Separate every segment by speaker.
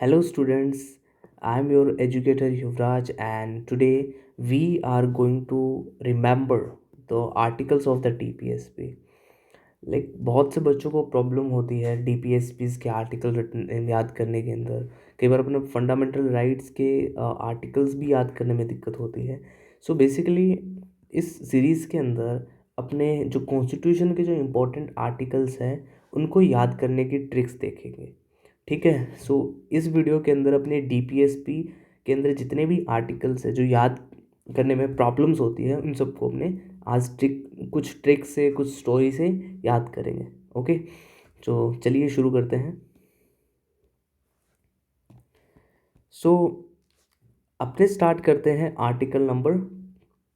Speaker 1: Hello, students. I'm your educator Yuvraj, and today we are going to remember the articles of the DPSP. बहुत से बच्चों को problem होती है DPSPs के आर्टिकल याद करने के अंदर। कई बार अपने फंडामेंटल राइट्स के आर्टिकल्स भी याद करने में दिक्कत होती है। सो बेसिकली इस सीरीज़ के अंदर अपने जो कॉन्स्टिट्यूशन के जो इम्पोर्टेंट आर्टिकल्स हैं उनको याद करने की ट्रिक्स देखेंगे। ठीक है। सो इस वीडियो के अंदर अपने DPSP के अंदर जितने भी आर्टिकल्स हैं जो याद करने में प्रॉब्लम्स होती है उन सबको अपने आज कुछ ट्रिक से कुछ स्टोरी से याद करेंगे। ओके, तो चलिए शुरू करते हैं। सो अपने स्टार्ट करते हैं आर्टिकल नंबर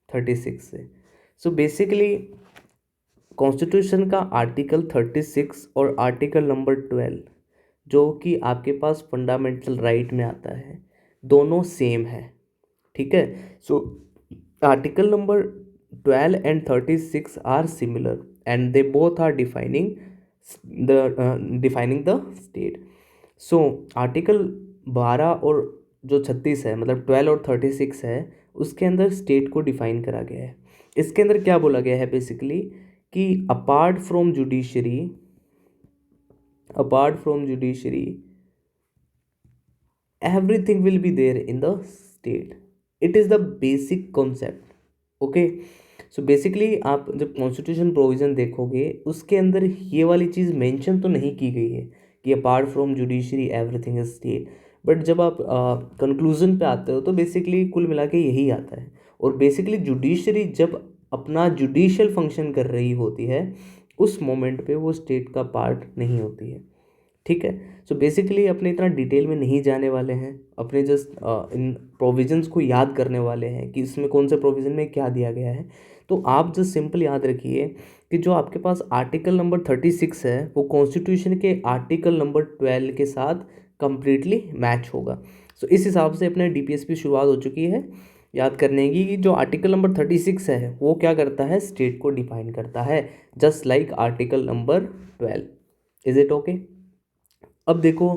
Speaker 1: 36 से। सो बेसिकली कॉन्स्टिट्यूशन का आर्टिकल 36 और आर्टिकल नंबर 12 जो कि आपके पास फंडामेंटल राइट में आता है, दोनों सेम है। ठीक है। So article number 12 and 36 are similar and they both are defining the state. So article 12 और जो 36 है, मतलब 12 और 36 है, उसके अंदर स्टेट को डिफाइन करा गया है। इसके अंदर क्या बोला गया है बेसिकली कि apart from judiciary everything will be there in the state. It is the basic concept. Okay. So basically आप जब कॉन्स्टिट्यूशन प्रोविज़न देखोगे उसके अंदर ये वाली चीज़ मेंशन तो नहीं की गई है कि apart from judiciary everything is state, but जब आप कंक्लूजन पे आते हो तो बेसिकली कुल मिला के यही आता है। और बेसिकली जुडिशरी जब अपना जुडिशियल फंक्शन कर रही होती है उस मोमेंट पे वो स्टेट का पार्ट नहीं होती है। ठीक है। सो बेसिकली अपने इतना डिटेल में नहीं जाने वाले हैं, अपने जस्ट इन प्रोविजंस को याद करने वाले हैं कि इसमें कौन से प्रोविज़न में क्या दिया गया है। तो आप जस्ट सिंपल याद रखिए कि जो आपके पास आर्टिकल नंबर 36 है वो कॉन्स्टिट्यूशन के आर्टिकल नंबर 12 के साथ कंप्लीटली मैच होगा। सो इस हिसाब से अपने DPSP शुरुआत हो चुकी है याद करने की कि जो आर्टिकल नंबर 36 है वो क्या करता है, स्टेट को डिफाइन करता है, just like article number 12। Is it okay? अब देखो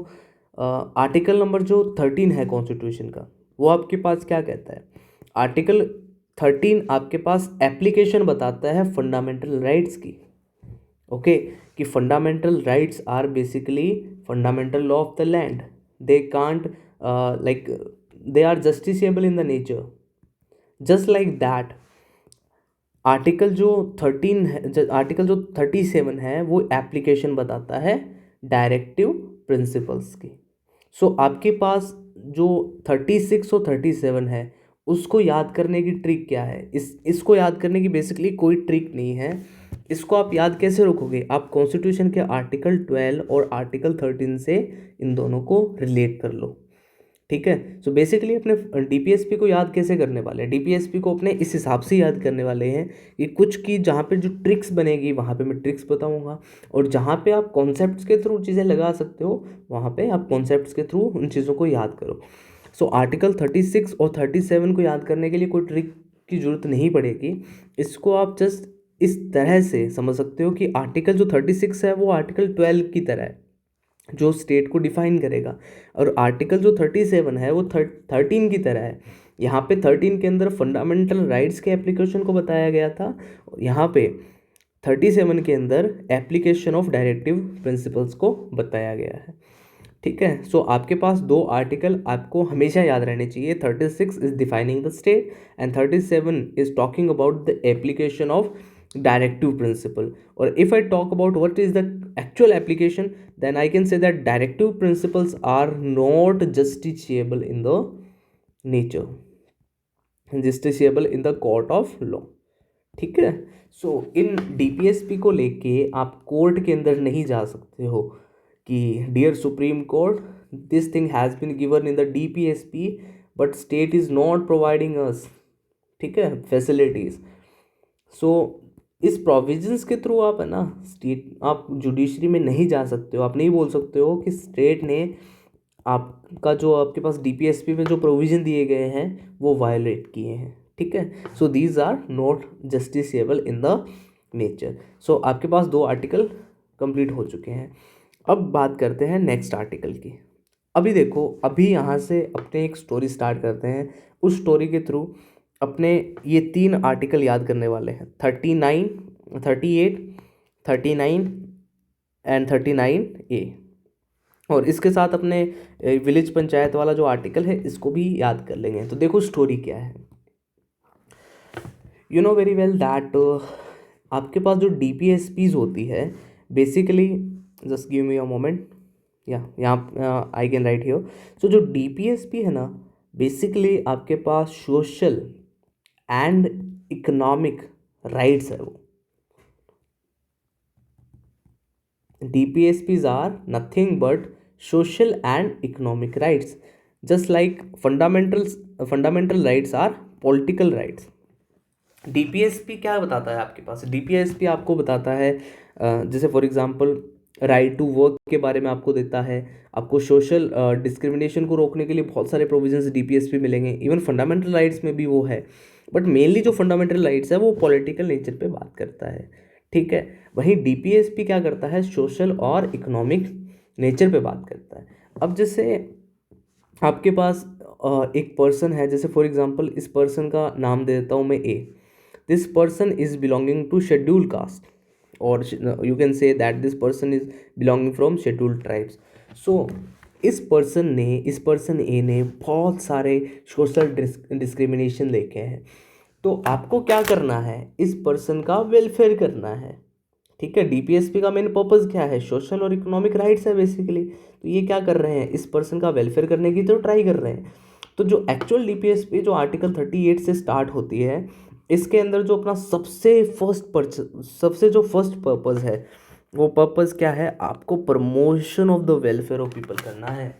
Speaker 1: आर्टिकल नंबर जो 13 है कॉन्स्टिट्यूशन का, वो आपके पास क्या कहता है। आर्टिकल 13 आपके पास एप्लीकेशन बताता है फंडामेंटल राइट्स की। ओके, कि fundamental rights are basically fundamental law of the land. They can't like they are justiciable in the nature, just like that. Article जो 13 है, आर्टिकल जो 37 है वो एप्लीकेशन बताता है डायरेक्टिव प्रिंसिपल्स की। सो आपके पास जो 36 और 37 है उसको याद करने की ट्रिक क्या है, इसको याद करने की बेसिकली कोई ट्रिक नहीं है। इसको आप याद कैसे रखोगे, आप कॉन्स्टिट्यूशन के आर्टिकल 12 और आर्टिकल 13 से इन दोनों को रिलेट कर लो। ठीक है। सो बेसिकली अपने DPSP को याद कैसे करने वाले हैं, DPSP को अपने इस हिसाब से याद करने वाले हैं कि कुछ की जहाँ पे जो ट्रिक्स बनेगी वहाँ पे मैं ट्रिक्स बताऊँगा, और जहाँ पे आप कॉन्सेप्ट्स के थ्रू चीज़ें लगा सकते हो वहाँ पे आप कॉन्सेप्ट्स के थ्रू उन चीज़ों को याद करो। सो आर्टिकल 36 और 37 को याद करने के लिए कोई ट्रिक की ज़रूरत नहीं पड़ेगी। इसको आप जस्ट इस तरह से समझ सकते हो कि आर्टिकल जो 36 है वो आर्टिकल 12 की तरह है जो स्टेट को डिफाइन करेगा, और आर्टिकल जो 37 है वो 13 की तरह है। यहाँ पे 13 के अंदर फंडामेंटल राइट्स के एप्लीकेशन को बताया गया था, यहाँ पे 37 के अंदर एप्लीकेशन ऑफ डायरेक्टिव प्रिंसिपल्स को बताया गया है। ठीक है। सो आपके पास दो आर्टिकल आपको हमेशा याद रहने चाहिए। 36 is defining the state and 37 is talking about the application of directive principle. Or if I talk about what is the actual application, then I can say that directive principles are not justiciable in the nature, justiciable in the court of law. ठीक है। सो इन DPSP को लेके आप court के अंदर नहीं जा सकते हो कि dear supreme court, this thing has been given in the DPSP but state is not providing us, ठीक है, फैसिलिटीज़। सो इस प्रोविजंस के थ्रू आप है ना स्टेट, आप जुडिशरी में नहीं जा सकते हो। आप नहीं बोल सकते हो कि स्टेट ने आपका जो आपके पास DPSP में जो प्रोविज़न दिए गए हैं वो वायलेट किए हैं। ठीक है। So these are not justiciable in the nature. So आपके पास दो आर्टिकल कंप्लीट हो चुके हैं। अब बात करते हैं नेक्स्ट आर्टिकल की। अभी देखो, अभी यहाँ से अपने एक स्टोरी स्टार्ट करते हैं। उस स्टोरी के थ्रू अपने ये 3 आर्टिकल याद करने वाले हैं, 39, 38, 39 एंड 39A। और इसके साथ अपने विलेज पंचायत वाला जो आर्टिकल है इसको भी याद कर लेंगे। तो देखो स्टोरी क्या है। You know very well that आपके पास जो DPSPs होती है basically, just give me a moment, या यहाँ आई कैन राइट हियर। सो जो DPSP है ना, बेसिकली आपके पास सोशल एंड इकोनॉमिक राइट्स है वो। DPSPs are nothing but social and economic rights, just like fundamental rights are political rights. DPSP क्या बताता है आपके पास? DPSP आपको बताता है जैसे for example right to work के बारे में आपको देता है। आपको सोशल डिस्क्रिमिनेशन को रोकने के लिए बहुत सारे प्रोविजंस DPSP मिलेंगे। इवन फंडामेंटल राइट्स में भी वो है, बट मेनली जो फंडामेंटल राइट्स है वो पॉलिटिकल नेचर पे बात करता है। ठीक है, वहीं DPSP क्या करता है, सोशल और इकोनॉमिक नेचर पे बात करता है। अब जैसे आपके पास एक पर्सन है, जैसे फॉर एग्जांपल इस पर्सन का नाम दे देता हूँ मैं A। This person is belonging to schedule caste, और you can say that this person is belonging from scheduled tribes. So इस पर्सन ए ने बहुत सारे सोशल डिस्क्रिमिनेशन देखे हैं। तो आपको क्या करना है, इस पर्सन का वेलफेयर करना है। ठीक है, DPSP का मेन पर्पस क्या है, सोशल और इकोनॉमिक राइट्स है बेसिकली। तो ये क्या कर रहे हैं, इस पर्सन का वेलफेयर करने की तो ट्राई कर रहे हैं। तो जो एक्चुअल DPSP जो आर्टिकल 38 से स्टार्ट होती है, इसके अंदर जो अपना सबसे जो फर्स्ट पर्पस है, वो पर्पस क्या है, आपको promotion of the welfare of people करना है।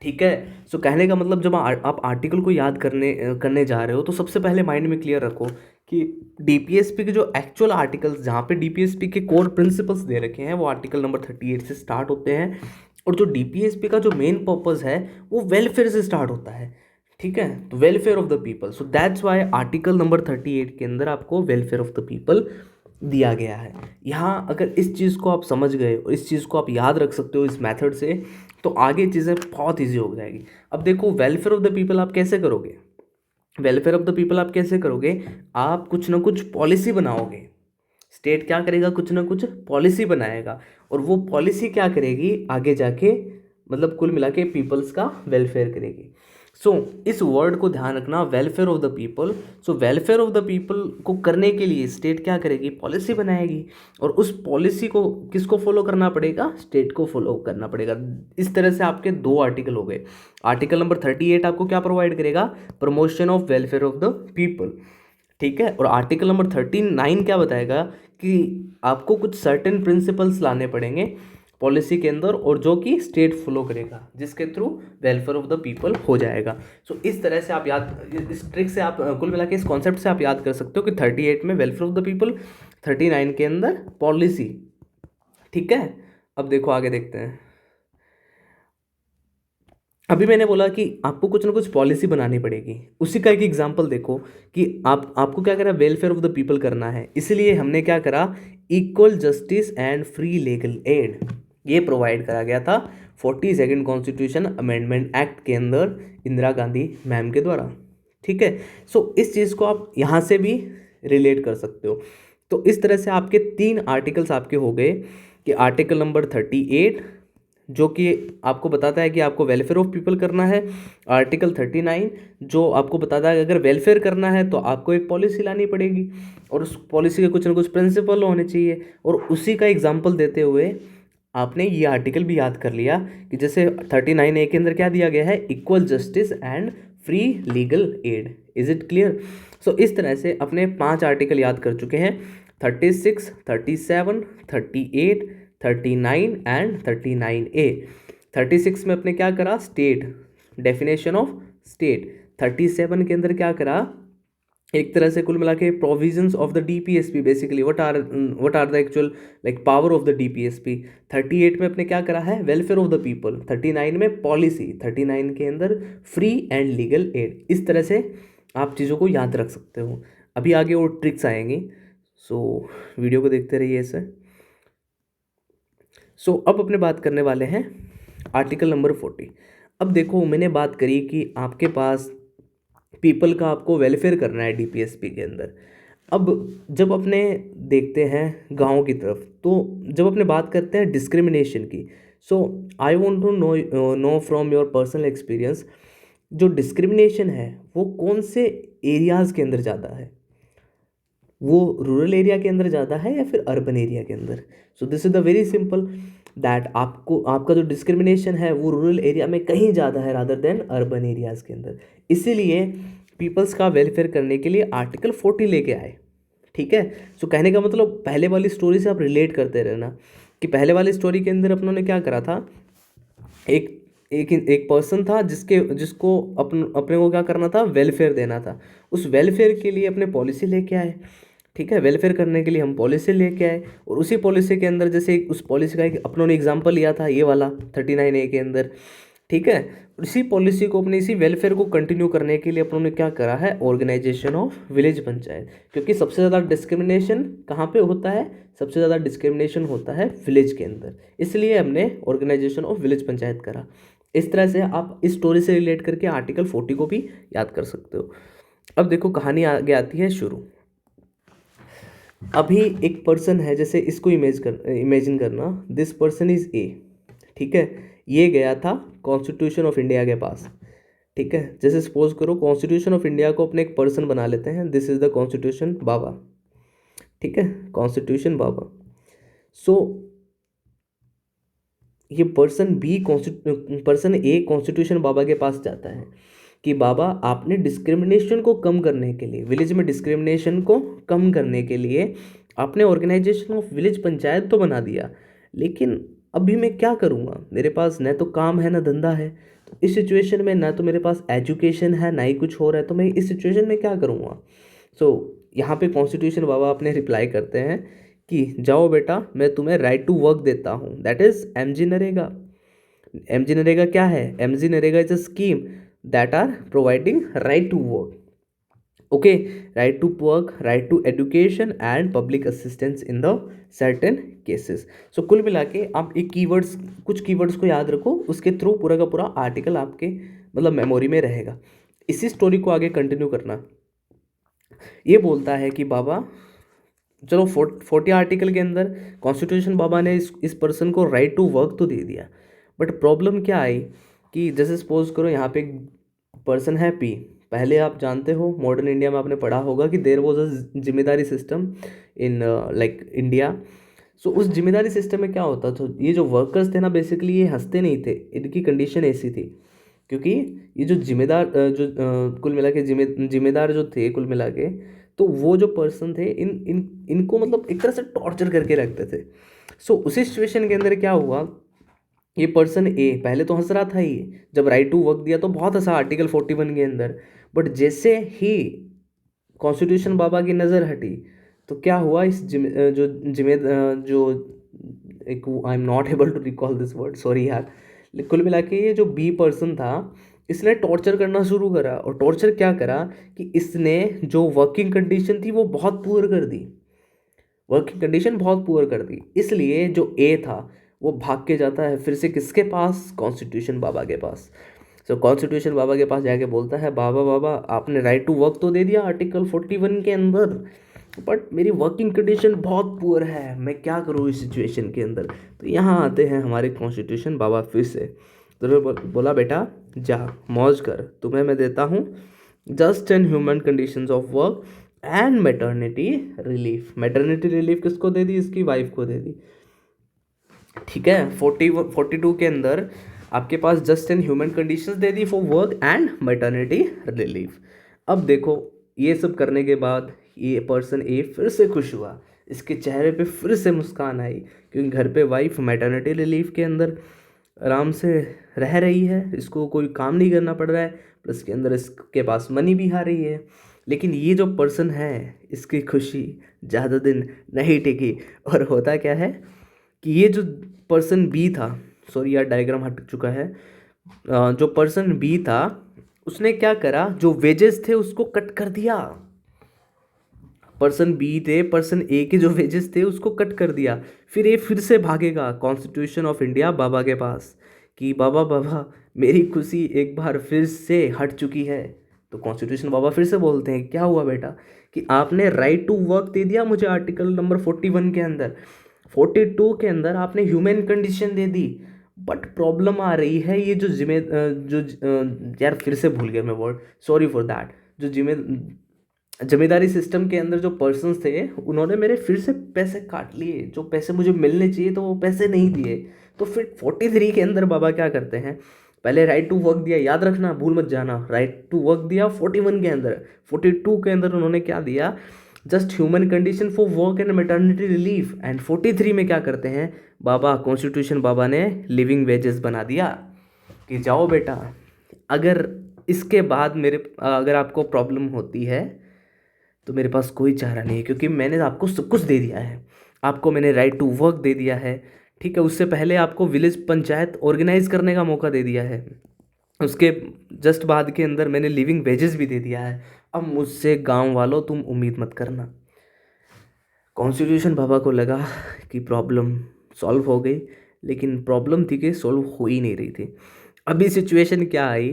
Speaker 1: ठीक है, सो कहने का मतलब जब आप आर्टिकल को याद करने जा रहे हो तो सबसे पहले माइंड में क्लियर रखो कि DPSP के जो एक्चुअल आर्टिकल्स जहाँ पे DPSP के कोर प्रिंसिपल्स दे रखे हैं वो आर्टिकल नंबर 38 से स्टार्ट होते हैं। और जो DPSP का जो मेन पर्पस है वो वेलफेयर से स्टार्ट होता है। ठीक है, तो welfare of the people, so that's why article number 38 के अंदर आपको वेलफेयर ऑफ द पीपल दिया गया है। यहाँ अगर इस चीज़ को आप समझ गए और इस चीज़ को आप याद रख सकते हो इस मेथड से, तो आगे चीज़ें बहुत ईजी हो जाएगी। अब देखो वेलफेयर ऑफ द पीपल आप कैसे करोगे, वेलफेयर ऑफ द पीपल आप कैसे करोगे, आप कुछ ना कुछ पॉलिसी बनाओगे। स्टेट क्या करेगा, कुछ ना कुछ पॉलिसी बनाएगा, और वो पॉलिसी क्या करेगी आगे जाके, मतलब कुल मिला के पीपल्स का वेलफेयर करेगी। सो इस वर्ड को ध्यान रखना, welfare of the people. So welfare of the people को करने के लिए स्टेट क्या करेगी, पॉलिसी बनाएगी, और उस पॉलिसी को किसको फॉलो करना पड़ेगा, स्टेट को फॉलो करना पड़ेगा। इस तरह से आपके 2 आर्टिकल हो गए। आर्टिकल नंबर 38 आपको क्या प्रोवाइड करेगा, promotion of welfare of the people. ठीक है, और आर्टिकल नंबर 39 क्या बताएगा कि आपको कुछ सर्टेन प्रिंसिपल्स लाने पड़ेंगे पॉलिसी के अंदर, और जो कि स्टेट फॉलो करेगा, जिसके through welfare of the people हो जाएगा। सो इस तरह से आप याद, इस ट्रिक से आप कुल मिला के इस कॉन्सेप्ट से आप याद कर सकते हो कि 38 में वेलफेयर ऑफ द पीपल, 39 के अंदर पॉलिसी। ठीक है, अब देखो आगे देखते हैं। अभी मैंने बोला कि आपको कुछ ना कुछ पॉलिसी बनानी पड़ेगी, उसी का एक एग्जांपल देखो कि आपको क्या करा, वेलफेयर ऑफ द पीपल करना है, इसलिए हमने क्या करा, equal justice and free legal add ये प्रोवाइड करा गया था 42nd कॉन्स्टिट्यूशन अमेंडमेंट एक्ट के अंदर इंदिरा गांधी मैम के द्वारा। ठीक है, सो इस चीज़ को आप यहाँ से भी रिलेट कर सकते हो। तो इस तरह से आपके 3 आर्टिकल्स आपके हो गए कि आर्टिकल नंबर 38 जो कि आपको बताता है कि आपको वेलफेयर ऑफ पीपल करना है, आर्टिकल 39 जो आपको बताता है कि अगर वेलफेयर करना है तो आपको एक पॉलिसी लानी पड़ेगी, और उस पॉलिसी के कुछ ना कुछ प्रिंसिपल होने चाहिए। और उसी का एग्जांपल देते हुए आपने ये आर्टिकल भी याद कर लिया कि जैसे 39A के अंदर क्या दिया गया है, equal justice and free legal aid. Is it clear? So इस तरह से अपने 5 आर्टिकल याद कर चुके हैं, 36, 37, 38, 39 एंड 39A। 36 में अपने क्या करा, स्टेट, डेफिनेशन ऑफ स्टेट। 37 के अंदर क्या करा, एक तरह से कुल मिला के provisions of the DPSP, basically what are the actual like power of the DPSP। 38 में अपने क्या करा है, वेलफेयर ऑफ द पीपल। 39 में पॉलिसी, 39 के अंदर फ्री एंड लीगल एड। इस तरह से आप चीज़ों को याद रख सकते हो। अभी आगे और ट्रिक्स आएंगी, सो वीडियो को देखते रहिए ऐसे। सो अब अपने बात करने वाले हैं आर्टिकल नंबर 40। अब देखो मैंने बात करी कि आपके पास पीपल का आपको वेलफेयर करना है डीपीएसपी के अंदर। अब जब अपने देखते हैं गांव की तरफ, तो जब अपने बात करते हैं डिस्क्रिमिनेशन की, so I want to know from your personal experience, जो डिस्क्रिमिनेशन है वो कौन से एरियाज़ के अंदर ज़्यादा है? वो रूरल एरिया के अंदर ज़्यादा है या फिर अर्बन एरिया के अंदर? So this is the very simple that आपको आपका जो डिस्क्रिमिनेशन है वो रूरल एरिया में कहीं ज़्यादा है रादर देन अर्बन एरियाज़ के अंदर। इसीलिए पीपल्स का वेलफेयर करने के लिए आर्टिकल 40 लेके आए। ठीक है। सो कहने का मतलब पहले वाली स्टोरी से आप रिलेट करते रहना कि पहले वाली स्टोरी के अंदर अपनों ने क्या करा था। एक एक पर्सन था जिसको अपने को क्या करना था, वेलफेयर देना था। उस वेलफेयर के लिए अपने पॉलिसी लेके आए। ठीक है, वेलफेयर करने के लिए हम पॉलिसी लेके आए, और उसी पॉलिसी के अंदर जैसे उस पॉलिसी का एक अपनों ने एग्जांपल लिया था, ये वाला 39A के अंदर। ठीक है, इसी पॉलिसी को अपने इसी वेलफेयर को कंटिन्यू करने के लिए अपनों ने क्या करा है, ऑर्गेनाइजेशन ऑफ विलेज पंचायत। क्योंकि सबसे ज़्यादा डिस्क्रिमिनेशन कहाँ पे होता है? सबसे ज़्यादा डिस्क्रिमिनेशन होता है विलेज के अंदर, इसलिए हमने ऑर्गेनाइजेशन ऑफ विलेज पंचायत करा। इस तरह से आप इस स्टोरी से रिलेट करके आर्टिकल 40 को भी याद कर सकते हो। अब देखो कहानी आगे आती है शुरू। अभी एक पर्सन है, जैसे इसको इमेजिन करना, दिस पर्सन इज ए। ठीक है, ये गया था कॉन्स्टिट्यूशन ऑफ इंडिया के पास। ठीक है, जैसे सपोज करो कॉन्स्टिट्यूशन ऑफ इंडिया को अपने एक पर्सन बना लेते हैं, दिस इज द कॉन्स्टिट्यूशन बाबा। ठीक है, कॉन्स्टिट्यूशन बाबा। सो ये पर्सन ए कॉन्स्टिट्यूशन बाबा के पास जाता है कि बाबा आपने डिस्क्रिमिनेशन को कम करने के लिए, विलेज में डिस्क्रिमिनेशन को कम करने के लिए आपने ऑर्गेनाइजेशन ऑफ विलेज पंचायत तो बना दिया, लेकिन अभी मैं क्या करूँगा? मेरे पास न तो काम है ना धंधा है। तो इस सिचुएशन में ना तो मेरे पास एजुकेशन है ना ही कुछ हो रहा है, तो मैं इस सिचुएशन में क्या करूँगा? यहाँ पे कॉन्स्टिट्यूशन बाबा अपने रिप्लाई करते हैं कि जाओ बेटा, मैं तुम्हें राइट टू वर्क देता हूँ, that is MG NREGA. MG NREGA क्या है? MG NREGA is a scheme that are providing right to work. Okay, right to work, right to education and public assistance in the certain cases. So कुल मिला के आप एक keywords, कुछ कीवर्ड्स को याद रखो, उसके थ्रू पूरा का पूरा आर्टिकल आपके मतलब मेमोरी में रहेगा। इसी स्टोरी को आगे कंटिन्यू करना। ये बोलता है कि बाबा चलो 40 आर्टिकल के अंदर कॉन्स्टिट्यूशन बाबा ने इस पर्सन को राइट टू वर्क तो दे दिया, बट प्रॉब्लम क्या आई कि जैसे सपोज करो यहाँ पे एक पर्सन है पी। पहले आप जानते हो मॉडर्न इंडिया में आपने पढ़ा होगा कि देयर वाज अ जिम्मेदारी सिस्टम इन लाइक इंडिया। सो उस जिम्मेदारी सिस्टम में क्या होता था, ये जो वर्कर्स थे ना बेसिकली ये हंसते नहीं थे, इनकी कंडीशन ऐसी थी। क्योंकि ये जो जिम्मेदार कुल मिला के जिम्मेदार जो थे कुल मिला के, तो वो जो पर्सन थे इन इन इनको मतलब एक तरह से टॉर्चर करके रखते थे। सो उसी सिचुएशन के अंदर क्या हुआ, ये पर्सन ए पहले तो हंस रहा था, ये जब राइट टू वर्क दिया तो बहुत हंसा आर्टिकल 41 के अंदर, बट जैसे ही कॉन्स्टिट्यूशन बाबा की नज़र हटी तो क्या हुआ, इस जो एक, I am not able to recall this word, sorry यार। कुल मिला के ये जो बी पर्सन था इसने टॉर्चर करना शुरू करा, और टॉर्चर क्या करा कि इसने जो वर्किंग कंडीशन थी वो बहुत पुअर कर दी, वर्किंग कंडीशन बहुत पुअर कर दी। इसलिए जो ए था वो भाग के जाता है फिर से किसके पास, कॉन्स्टिट्यूशन बाबा के पास। सो कॉन्स्टिट्यूशन बाबा के पास जाके बोलता है, बाबा बाबा आपने राइट टू वर्क तो दे दिया आर्टिकल 41 के अंदर, बट मेरी वर्किंग कंडीशन बहुत पुअर है, मैं क्या करूँ इस सिचुएशन के अंदर? तो यहाँ आते हैं हमारे कॉन्स्टिट्यूशन बाबा फिर से। तो बोला बेटा जा मौज कर, तुम्हें मैं देता हूँ just and human conditions of work and maternity relief. Maternity relief किसको दे दी? इसकी वाइफ को दे दी। ठीक है, 42 के अंदर आपके पास जस्ट एंड ह्यूमन कंडीशंस दे दी for work and maternity relief. अब देखो ये सब करने के बाद ये पर्सन ए फिर से खुश हुआ, इसके चेहरे पे फिर से मुस्कान आई, क्योंकि घर पे वाइफ मैटरनिटी रिलीफ के अंदर आराम से रह रही है, इसको कोई काम नहीं करना पड़ रहा है, प्लस के अंदर इसके पास मनी भी आ रही है। लेकिन ये जो पर्सन है इसकी खुशी ज़्यादा दिन नहीं टिकी, और होता क्या है कि ये जो पर्सन बी था, सॉरी यार डायग्राम हट चुका है, जो पर्सन बी था उसने क्या करा, जो वेजेस थे उसको कट कर दिया। पर्सन बी थे, पर्सन ए के जो वेजेस थे उसको कट कर दिया। फिर ये फिर से भागेगा कॉन्स्टिट्यूशन ऑफ इंडिया बाबा के पास कि बाबा बाबा मेरी खुशी एक बार फिर से हट चुकी है। तो कॉन्स्टिट्यूशन बाबा फिर से बोलते हैं क्या हुआ बेटा, कि आपने राइट टू वर्क दे दिया मुझे आर्टिकल नंबर 41 के अंदर, 42 के अंदर आपने ह्यूमन कंडीशन दे दी, बट प्रॉब्लम आ रही है ये जो यार फिर से भूल गया मैं वर्ड, सॉरी फॉर दैट। जो जमींदारी सिस्टम के अंदर जो पर्सन्स थे उन्होंने मेरे फिर से पैसे काट लिए, जो पैसे मुझे मिलने चाहिए तो वो पैसे नहीं दिए। तो फिर 43 के अंदर बाबा क्या करते हैं, पहले राइट टू वर्क दिया, याद रखना भूल मत जाना, राइट टू वर्क दिया 41 के अंदर, 42 के अंदर उन्होंने क्या दिया, just human condition for work and maternity relief. And 43 में क्या करते हैं बाबा, कॉन्स्टिट्यूशन बाबा ने लिविंग वेजेस बना दिया कि जाओ बेटा, अगर इसके बाद अगर आपको प्रॉब्लम होती है तो मेरे पास कोई चारा नहीं है, क्योंकि मैंने आपको सब कुछ दे दिया है, आपको मैंने राइट टू वर्क दे दिया है, ठीक है, उससे पहले आपको विलेज पंचायत ऑर्गेनाइज करने का मौका दे दिया है, उसके जस्ट बाद के अंदर मैंने लिविंग वेजेस भी दे दिया है, अब मुझसे गांव वालों तुम उम्मीद मत करना। कॉन्स्टिट्यूशन बाबा को लगा कि प्रॉब्लम सॉल्व हो गई, लेकिन प्रॉब्लम थी कि सॉल्व हो ही नहीं रही थी। अभी सिचुएशन क्या आई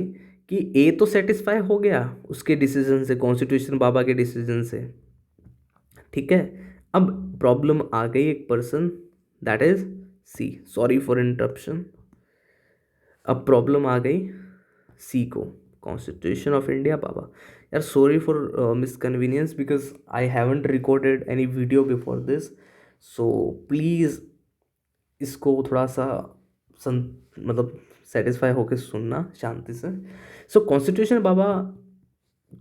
Speaker 1: कि ए तो सेटिस्फाई हो गया उसके डिसीजन से, कॉन्स्टिट्यूशन बाबा के डिसीजन से, ठीक है, अब प्रॉब्लम आ गई एक person, that is C, sorry for interruption. अब प्रॉब्लम आ गई सी को, कॉन्स्टिट्यूशन ऑफ इंडिया बाबा, यार sorry for misconvenience because I haven't recorded any video before this, so please इसको थोड़ा सा मतलब सेटिस्फाई होकर सुनना शांति से। सो कॉन्स्टिट्यूशन बाबा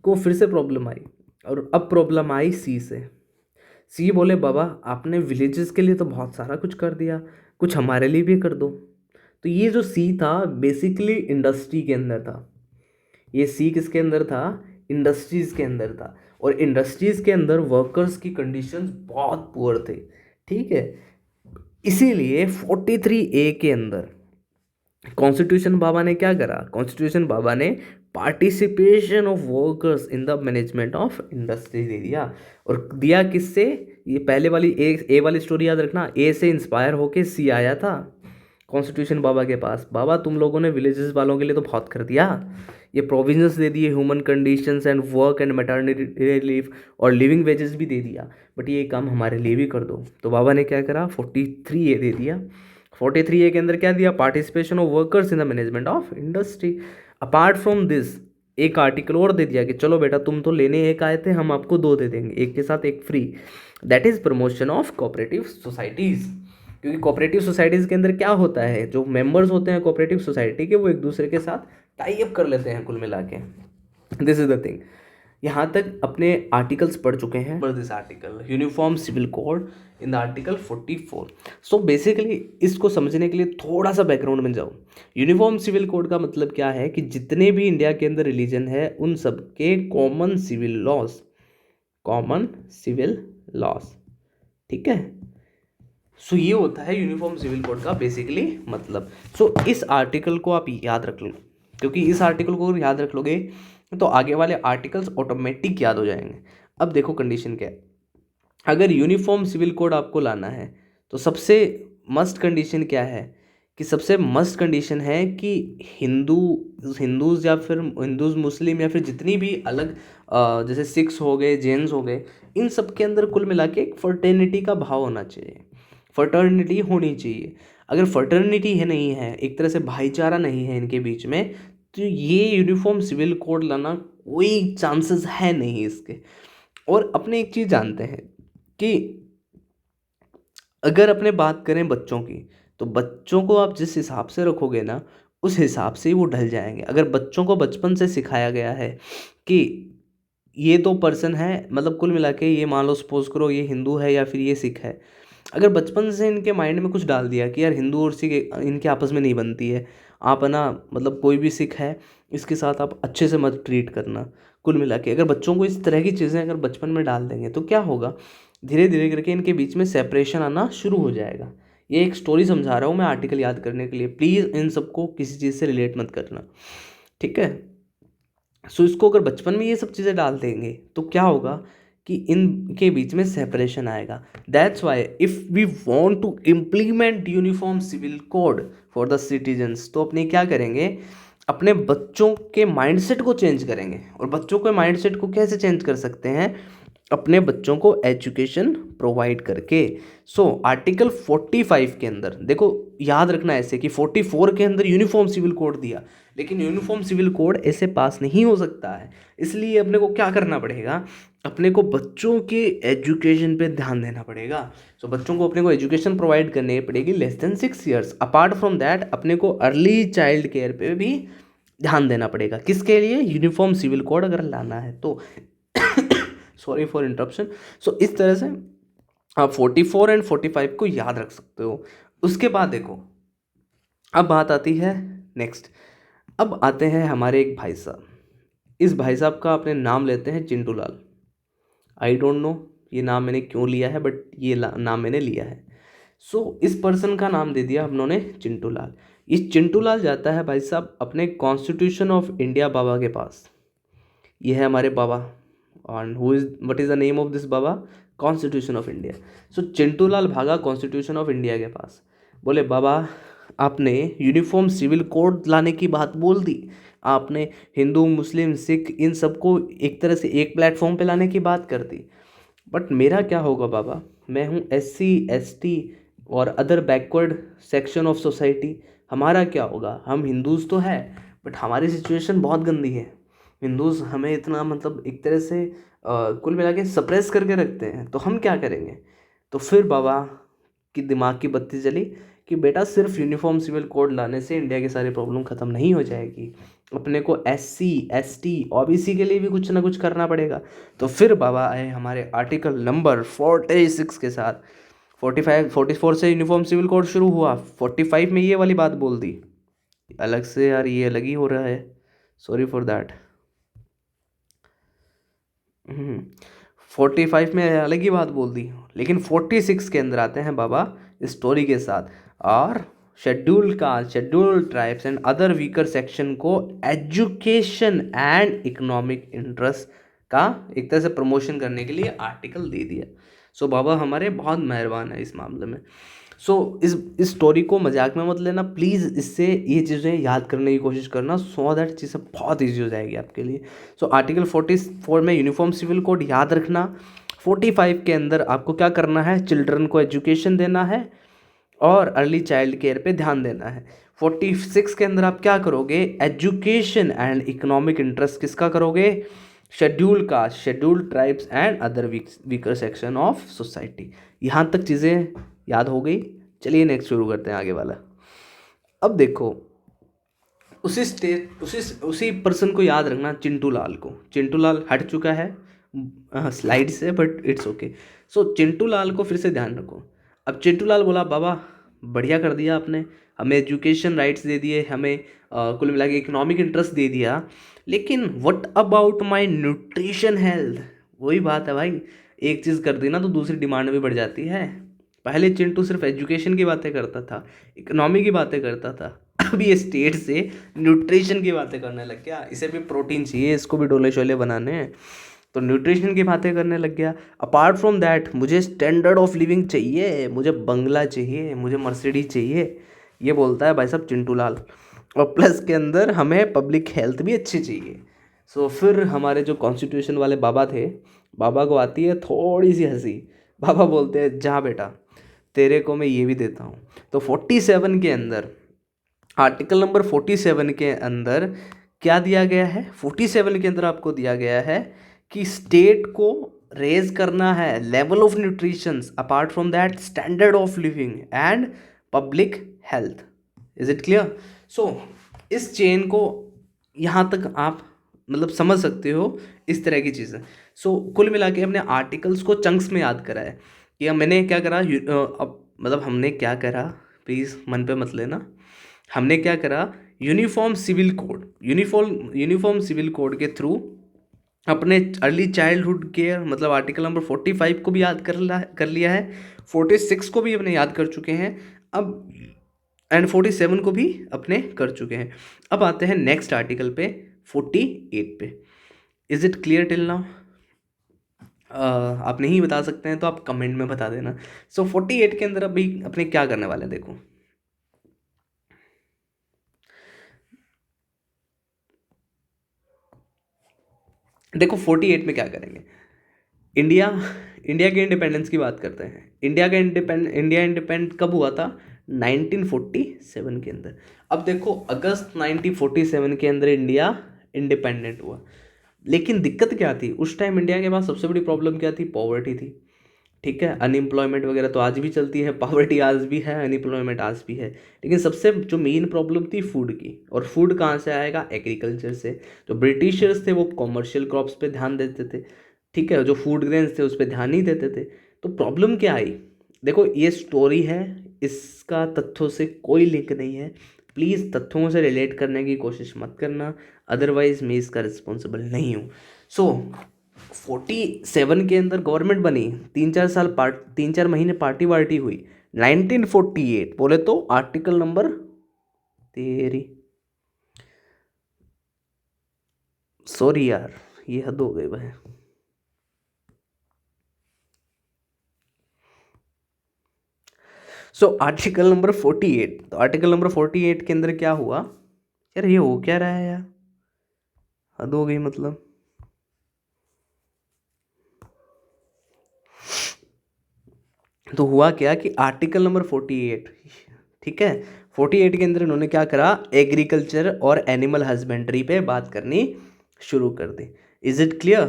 Speaker 1: को फिर से प्रॉब्लम आई, और अब प्रॉब्लम आई सी से। सी बोले बाबा आपने विलेजेस के लिए तो बहुत सारा कुछ कर दिया, कुछ हमारे लिए भी कर दो। तो ये जो सी था बेसिकली इंडस्ट्री के अंदर था, ये सी किसके अंदर था, इंडस्ट्रीज़ के अंदर था, और इंडस्ट्रीज़ के अंदर वर्कर्स की कंडीशंस बहुत पुअर थे, ठीक है। इसीलिए 43A के अंदर कॉन्स्टिट्यूशन बाबा ने क्या करा, कॉन्स्टिट्यूशन बाबा ने participation of workers in the management of industry दे दिया। और दिया किससे, ये पहले वाली ए वाली स्टोरी याद रखना, ए से इंस्पायर होके सी आया था कॉन्स्टिट्यूशन बाबा के पास, बाबा तुम लोगों ने विलेजेस वालों के लिए तो बहुत कर दिया, ये प्रोविजंस दे दिए, human conditions and work and maternity relief और लिविंग वेजेस भी दे दिया, बट ये काम हमारे लिए भी कर दो। तो बाबा ने क्या करा, 43A दे दिया। 43A के अंदर क्या दिया, participation of workers in the management of industry. Apart from this एक आर्टिकल और दे दिया कि चलो बेटा तुम तो लेने एक आए थे, हम आपको दो दे देंगे, एक के साथ एक free, that is promotion of cooperative societies. क्योंकि कोऑपरेटिव सोसाइटीज़ के अंदर क्या होता है, जो मेंबर्स होते हैं कोऑपरेटिव सोसाइटी के वो एक दूसरे के साथ टाई अप कर लेते हैं कुल मिला के, दिस इज द थिंग। यहाँ तक अपने आर्टिकल्स पढ़ चुके हैं, पर this article uniform civil code in the article 44। So basically इसको समझने के लिए थोड़ा सा बैकग्राउंड में जाओ। यूनिफॉर्म सिविल कोड का मतलब क्या है कि जितने भी इंडिया के अंदर रिलीजन है उन सब के common civil laws, common civil laws, ठीक है। सो ये होता है यूनिफॉर्म सिविल कोड का बेसिकली मतलब। सो इस आर्टिकल को आप याद रख लो, क्योंकि इस आर्टिकल को याद रख लोगे तो आगे वाले आर्टिकल्स ऑटोमेटिक याद हो जाएंगे। अब देखो कंडीशन क्या है, अगर यूनिफॉर्म सिविल कोड आपको लाना है तो सबसे मस्ट कंडीशन क्या है, कि सबसे मस्ट कंडीशन है कि हिंदूज़ या फिर हिंदूज़ मुस्लिम या फिर जितनी भी अलग जैसे सिख्स हो गए, जैन्स हो गए, इन सब के अंदर कुल मिला के एक फर्टर्निटी का भाव होना चाहिए, फर्टर्निटी होनी चाहिए। अगर फर्टर्निटी है नहीं है, एक तरह से भाईचारा नहीं है इनके बीच में, तो ये यूनिफॉर्म सिविल कोड लाना कोई चांसेस है नहीं इसके। और अपने एक चीज़ जानते हैं कि अगर अपने बात करें बच्चों की, तो बच्चों को आप जिस हिसाब से रखोगे ना उस हिसाब से ही वो ढल जाएंगे। अगर बच्चों को बचपन से सिखाया गया है कि ये तो पर्सन है, मतलब कुल मिला के ये मान लो सपोज करो ये हिंदू है या फिर ये सिख है, अगर बचपन से इनके माइंड में कुछ डाल दिया कि यार हिंदू और सिख इनके आपस में नहीं बनती है, आप है ना, मतलब कोई भी सिख है इसके साथ आप अच्छे से मत ट्रीट करना, कुल मिला के अगर बच्चों को इस तरह की चीज़ें अगर बचपन में डाल देंगे तो क्या होगा, धीरे धीरे करके इनके बीच में सेपरेशन आना शुरू हो जाएगा। ये एक स्टोरी समझा रहा हूँ मैं आर्टिकल याद करने के लिए, प्लीज़ इन सबको किसी चीज़ से रिलेट मत करना, ठीक है। सो इसको अगर बचपन में ये सब चीज़ें डाल देंगे तो क्या होगा कि इनके बीच में सेपरेशन आएगा। That's why if we want to implement uniform civil code for the citizens, तो अपने क्या करेंगे, अपने बच्चों के माइंडसेट को चेंज करेंगे। और बच्चों के माइंडसेट को कैसे चेंज कर सकते हैं, अपने बच्चों को एजुकेशन प्रोवाइड करके। सो आर्टिकल 45 के अंदर देखो, याद रखना ऐसे कि 44 के अंदर यूनिफॉर्म सिविल कोड दिया, लेकिन यूनिफॉर्म सिविल कोड ऐसे पास नहीं हो सकता है। इसलिए अपने को क्या करना पड़ेगा, अपने को बच्चों के एजुकेशन पे ध्यान देना पड़ेगा। सो बच्चों को अपने को एजुकेशन प्रोवाइड करनी पड़ेगी less than 6 years. Apart from that अपने को अर्ली चाइल्ड केयर पे भी ध्यान देना पड़ेगा। किसके लिए, यूनिफॉर्म सिविल कोड अगर लाना है तो। Sorry for interruption. सो इस तरह से आप 44 एंड 45 को याद रख सकते हो। उसके बाद देखो, अब बात आती है नेक्स्ट। अब आते हैं हमारे एक भाई साहब। इस भाई साहब का अपने नाम लेते हैं चिंटू लाल। आई डोंट नो ये नाम मैंने क्यों लिया है, बट ये नाम मैंने लिया है। सो इस पर्सन का नाम दे दिया हम लोगों ने चिंटू लाल। इस चिंटू लाल जाता है भाई साहब अपने कॉन्स्टिट्यूशन ऑफ इंडिया बाबा के पास। ये है हमारे बाबा। और who is what is the name of this बाबा, constitution of India. So Chintu Lal भागा कॉन्स्टिट्यूशन ऑफ इंडिया के पास, बोले बाबा आपने यूनिफॉर्म सिविल कोड लाने की बात बोल दी, आपने हिंदू मुस्लिम सिख इन सबको एक तरह से एक प्लेटफॉर्म पे लाने की बात कर दी, बट मेरा क्या होगा बाबा, मैं हूँ SC ST और other backward section of society, हमारा क्या होगा। हम हिंदूज तो है बट हमारी सिचुएशन बहुत गंदी है। हिंदूज हमें इतना मतलब एक तरह से कुल मिला के सप्रेस करके रखते हैं, तो हम क्या करेंगे। तो फिर बाबा की दिमाग की बत्ती जली कि बेटा सिर्फ यूनिफॉर्म सिविल कोड लाने से इंडिया की सारी प्रॉब्लम ख़त्म नहीं हो जाएगी, अपने को SC ST OBC के लिए भी कुछ ना कुछ करना पड़ेगा। तो फिर बाबा आए हमारे आर्टिकल नंबर 46 के साथ। 44 से यूनिफॉर्म सिविल कोड शुरू हुआ, 45 में ये वाली बात बोल दी। अलग से यार ये अलग ही हो रहा है, सॉरी फॉर दैट। 45 में अलग ही बात बोल दी, लेकिन 46 के अंदर आते हैं बाबा स्टोरी के साथ। और schedule tribes and other weaker section को एजुकेशन एंड इकोनॉमिक इंटरेस्ट का एक तरह से प्रमोशन करने के लिए आर्टिकल दे दिया। सो बाबा हमारे बहुत मेहरबान है इस मामले में। सो इस स्टोरी को मजाक में मत लेना प्लीज़, इससे ये चीज़ें याद करने की कोशिश करना, सो दैट चीज़ें बहुत ईजी हो जाएगी आपके लिए। सो आर्टिकल 44 में यूनिफॉर्म सिविल कोड याद रखना। 45 के अंदर आपको क्या करना है, चिल्ड्रन को एजुकेशन देना है और अर्ली चाइल्ड केयर पे ध्यान देना है। 46 के अंदर आप क्या करोगे, एजुकेशन एंड इकोनॉमिक इंटरेस्ट किसका करोगे, schedule tribes and other weaker section of society. यहाँ तक चीज़ें याद हो गई। चलिए नेक्स्ट शुरू करते हैं आगे वाला। अब देखो उसी पर्सन को याद रखना, चिंटू लाल को। चिंटू लाल हट चुका है स्लाइड से, बट इट्स ओके। सो चिंटू लाल को फिर से ध्यान रखो। अब चिंटू लाल बोला बाबा बढ़िया कर दिया आपने, हमें एजुकेशन राइट्स दे दिए, हमें कुल मिला के इकोनॉमिक इंटरेस्ट दे दिया, लेकिन what about my nutrition health. वही बात है भाई, एक चीज़ कर दी ना तो दूसरी डिमांड भी बढ़ जाती है। पहले चिंटू सिर्फ एजुकेशन की बातें करता था, इकोनॉमी की बातें करता था, अभी ये स्टेट से न्यूट्रिशन की बातें करने लग गया। इसे भी प्रोटीन चाहिए, इसको भी डोले शोले बनाने हैं, तो न्यूट्रिशन की बातें करने लग गया। अपार्ट फ्रॉम दैट मुझे स्टैंडर्ड ऑफ लिविंग चाहिए, मुझे बंगला चाहिए, मुझे मर्सिडीज चाहिए, ये बोलता है भाई साहब चिंटू लाल। और प्लस के अंदर हमें पब्लिक हेल्थ भी अच्छी चाहिए। सो फिर हमारे जो कॉन्स्टिट्यूशन वाले बाबा थे, बाबा को आती है थोड़ी सी हंसी। बाबा बोलते हैं जा बेटा तेरे को मैं ये भी देता हूँ। तो 47 के अंदर, आर्टिकल नंबर 47 के अंदर क्या दिया गया है, 47 के अंदर आपको दिया गया है कि स्टेट को रेज करना है level of nutrition, apart from that standard of living and public health. Is it clear. So इस चेन को यहाँ तक आप मतलब समझ सकते हो, इस तरह की चीज़ें। सो कुल मिला के अपने आर्टिकल्स को चंक्स में याद करा है कि अब मैंने क्या करा, अब मतलब हमने क्या करा, प्लीज़ मन पे मत लेना, हमने क्या करा, यूनिफॉर्म सिविल कोड के थ्रू अपने अर्ली चाइल्डहुड केयर मतलब आर्टिकल नंबर 45 को भी याद कर लिया है, 46 को भी अपने याद कर चुके हैं अब, एंड 47 को भी अपने कर चुके हैं। अब आते हैं नेक्स्ट आर्टिकल पे 48 पे। Is it clear till now. आप नहीं बता सकते हैं तो आप कमेंट में बता देना। सो 48 के अंदर अभी अपने क्या करने वाले हैं देखो। देखो 48 में क्या करेंगे। इंडिया इंडिया के इंडिपेंडेंस की बात करते हैं। इंडिया इंडिपेंड कब हुआ था? 1947 के अंदर। अब देखो अगस्त 1947 के अंदर इंडिया इंडिपेंडेंट हुआ। लेकिन दिक्कत क्या थी उस टाइम? इंडिया के पास सबसे बड़ी प्रॉब्लम क्या थी? पॉवर्टी थी। ठीक है, अनएम्प्लॉयमेंट वगैरह तो आज भी चलती है, पॉवर्टी आज भी है, अनएम्प्लॉयमेंट आज भी है। लेकिन सबसे जो मेन प्रॉब्लम थी फूड की, और फूड कहाँ से आएगा? एग्रीकल्चर से। जो ब्रिटिशर्स थे वो कॉमर्शियल क्रॉप्स पे ध्यान देते थे, ठीक है, जो फूड ग्रेन्स थे उस पर ध्यान नहीं देते थे। तो प्रॉब्लम क्या आई? देखो ये स्टोरी है, इसका तथ्यों से कोई लिंक नहीं है। प्लीज़ तथ्यों से रिलेट करने की कोशिश मत करना, अदरवाइज मैं इसका रिस्पॉन्सिबल नहीं हूँ। सो 47 के अंदर गवर्नमेंट बनी, 3-4 महीने पार्टी वार्टी हुई। 1948 बोले तो आर्टिकल नंबर तेरी, सॉरी यार ये हद हो गई भाई। सो आर्टिकल नंबर 48, तो आर्टिकल नंबर 48 के अंदर क्या हुआ यार? ये हो क्या रहा है यार, हद हो गई मतलब। तो हुआ क्या कि आर्टिकल नंबर 48, ठीक है, 48 के अंदर इन्होंने क्या करा? एग्रीकल्चर और एनिमल हस्बेंड्री पे बात करनी शुरू कर दी। Is it clear?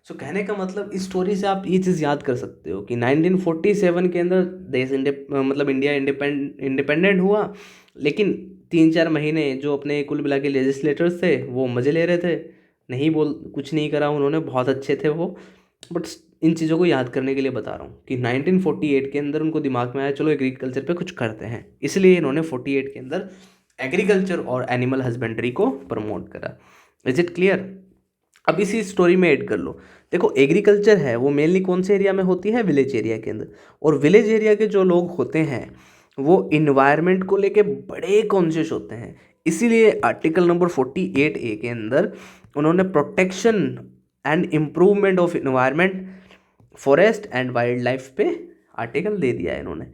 Speaker 1: सो कहने का मतलब इस स्टोरी से आप ये चीज़ याद कर सकते हो कि 1947 के अंदर मतलब इंडिया इंडिपेंडेंट हुआ। लेकिन 3-4 महीने जो अपने कुल मिला के लेजिस्लेटर्स थे वो मज़े ले रहे थे, नहीं बोल कुछ नहीं करा उन्होंने, बहुत अच्छे थे वो। बट इन चीज़ों को याद करने के लिए बता रहा हूँ कि 1948 के अंदर उनको दिमाग में आया चलो एग्रीकल्चर पे कुछ करते हैं, इसलिए इन्होंने 48 के अंदर एग्रीकल्चर और एनिमल हस्बेंड्री को प्रमोट करा। Is it clear? अब इसी स्टोरी में ऐड कर लो। देखो एग्रीकल्चर है वो मेनली कौन से एरिया में होती है? विलेज एरिया के अंदर। और विलेज एरिया के जो लोग होते हैं वो इन्वायरमेंट को लेके बड़े कॉन्शियस होते हैं। इसीलिए आर्टिकल नंबर 48A के अंदर उन्होंने protection and improvement of environment, forest and wild life पे आर्टिकल दे दिया है इन्होंने।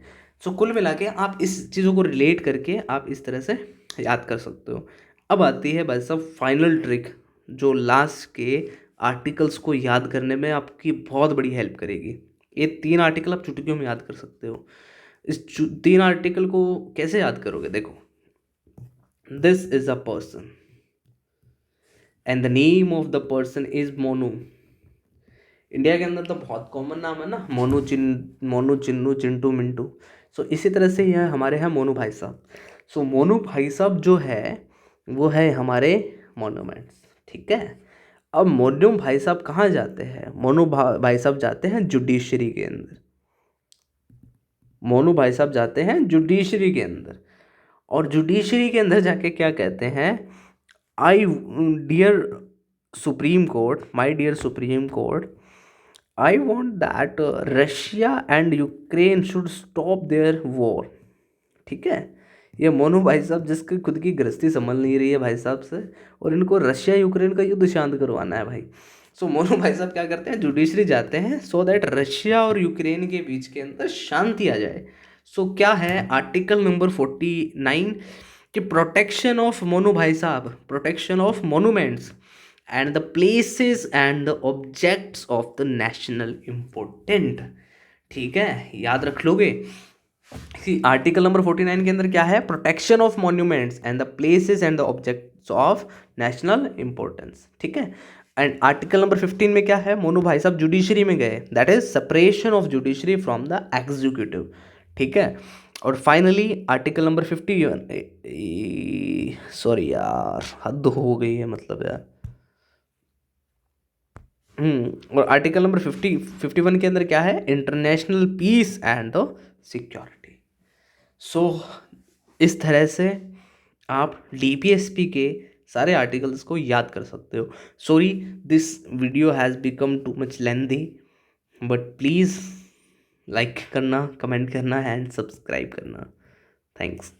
Speaker 1: सो कुल मिला के आप इस चीज़ों को रिलेट करके आप इस तरह से याद कर सकते हो। अब आती है भाई साहब फाइनल ट्रिक, जो लास्ट के आर्टिकल्स को याद करने में आपकी बहुत बड़ी हेल्प करेगी। ये 3 आर्टिकल आप चुटकियों में याद कर सकते हो। इस 3 आर्टिकल को कैसे याद करोगे? देखो, this is a person and the name of the person is Monu. India के अंदर तो बहुत कॉमन नाम है ना, मोनू, चिन्नू, चिंटू, मिंटू। सो इसी तरह से यह हमारे हैं मोनू भाई साहब। सो मोनू भाई साहब जो है वो है हमारे मोनूमेंट्स, ठीक है। अब मोनू भाई साहब कहाँ जाते हैं? भाई साहब जाते हैं जुडिशरी के अंदर। मोनू भाई साहब जाते हैं जुडिशरी के अंदर, और जुडिशरी के अंदर जाके क्या कहते हैं? I dear supreme Court, my dear supreme Court, I want that Russia and Ukraine should stop their war. ठीक है, ये मोनू भाई साहब जिसकी खुद की गृहस्थी संभल नहीं रही है भाई साहब से, और इनको रशिया यूक्रेन का युद्ध शांत करवाना है भाई। सो मोनू भाई साहब क्या करते हैं? जुडिशरी जाते हैं सो दैट रशिया और यूक्रेन के बीच के अंदर शांति आ जाए। सो क्या है आर्टिकल नंबर 49 कि प्रोटेक्शन ऑफ मोनू भाई साहब, protection of monuments and the places and the objects of the national important. ठीक है, याद रख लोगे। आर्टिकल नंबर 49 के अंदर क्या है? Protection of monuments and the places and the objects of national importance, ठीक है। एंड आर्टिकल नंबर 15 में क्या है? मोनू भाई साहब जुडिशरी में गए, that is separation of judiciary from the executive, ठीक है। और फाइनली आर्टिकल नंबर 51, सॉरी यार हद हो गई है मतलब यार। और आर्टिकल नंबर 51 के अंदर क्या है? International peace and the security. So इस तरह से आप डीपीएसपी के सारे आर्टिकल्स को याद कर सकते हो। Sorry this video has become too much lengthy, but please like करना, कमेंट करना एंड सब्सक्राइब करना। थैंक्स।